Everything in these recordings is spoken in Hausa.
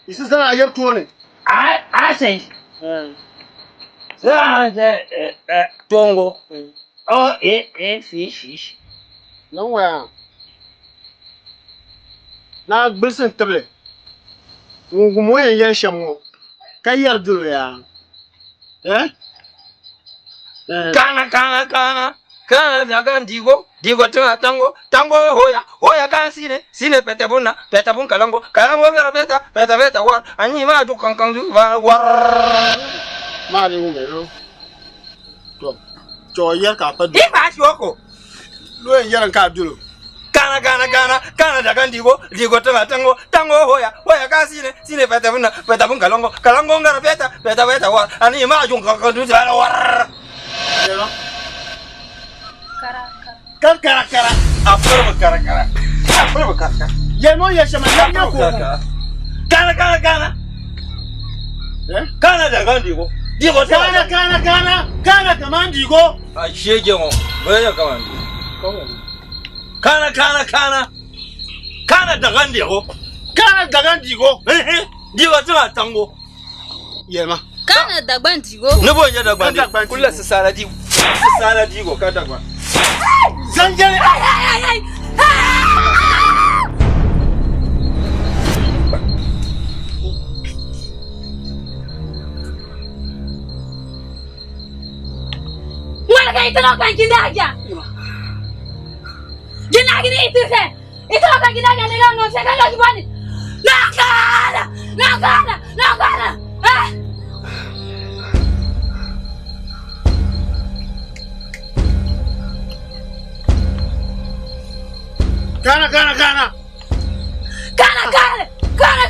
Isi sana yer tuone. I say. Sana tongo. Oh, fish. No wa. Na gbilsin tible. Ngumo yen shamo. Ka yer dulu ya. Kana daga digo tanga tango hoya kan sine petabun kalango gara peta war ani ma du kan war Ma de ngero. To yer ka pa du. di ba shoko Lo yer ka dulu. kana daga digo tanga tango hoya kan sine petabun kalango gara peta war ani ma du kan war Kara. apa kara Yer mo yer shama yer ko. kana daga digo Kana kaman digo. a shege mo baya kaman kana daga digo Kana dagan digo. digo tana tango Yer ma. Kana dagban digo. ne bo nya dagba Dagba kullu sala digo ka dagba Zanjare. Mana ka ito kan kindaja. Ginagi ni ito se. Ito kan kindaja ni lang no se kan lagi bani. Nakala. Kana.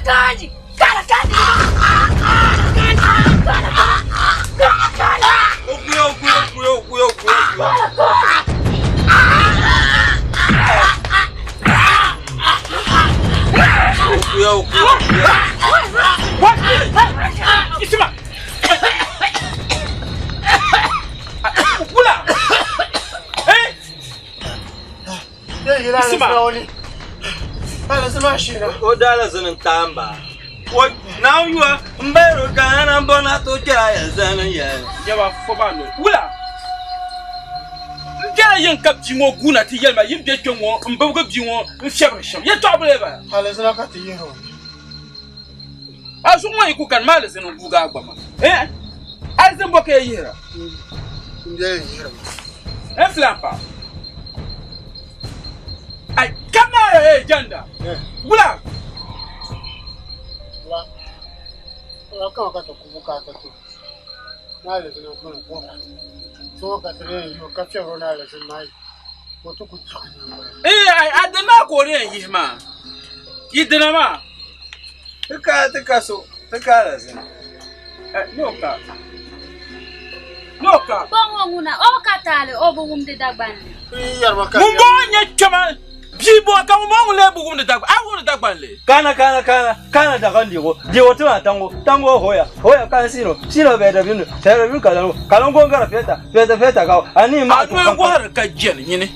Kanji. Kuyo. Isma. Pula. Odala zanin tamba. What now you are mbero kana mbona to jaya zanin ya. Yawa foba no. Wula. Jara yin kapti mo guna ti yelma yin de kwenwo mbugo biwo mfyebre sham. Ye to ableba. Halazina ka ti yero. Asu mo iku kan male zanin buga agbama. Azin boke yira. Ndiye yero. Flampa. Ay kamera janda. Wula. Kama kata kuvuka tatu. Nale zinakuna kwa. So katare yo kafia rona le zinai. Moto kutsanya. Adana ko ne yi ma. Idana ma. Taka so. Taka la zin. Noka. Bongo nguna o katale o bugum de dagban. Yar maka. Mumbo nya chama. Bibo ka mo le bugum de dagban. A wona dagban le. Kana daga ndigo. Digo tuma tango hoya kan sino beda binu. Sero bi kalango ngara feta ka ani ma to kan. War ka jen yini.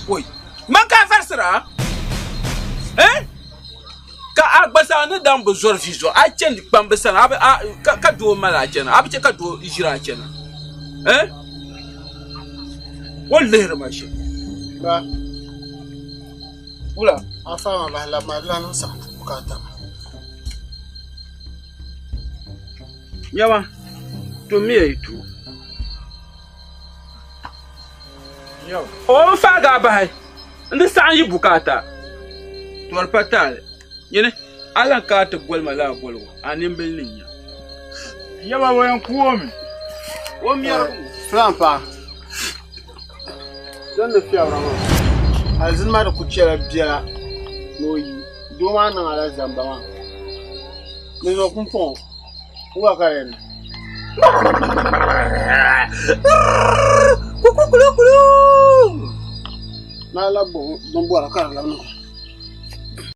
Oi. Man ka farsira? Ka agbasa ne dan bo zor fizo. A chen bambasa na ka do mala chen. Abi che ka do jira chen. Wallahi ramashi. Ba. Wula. Afama bahla madlan sa bukata. Yawa. To me itu. Yawa. O faga bai. Ndi san yi bukata. Tor patale. Yene alan ka ta golma la golwo anin bilin ya. Yawa wayan kuwomi. Womiyar Flampa. Dan da fiya rama. Alzin ma da kuciyar biya noyi. Doma nan ala zamba ma. Me zo kun fon. Kuka kare ni. Kulu. Na labo don bora kare la no.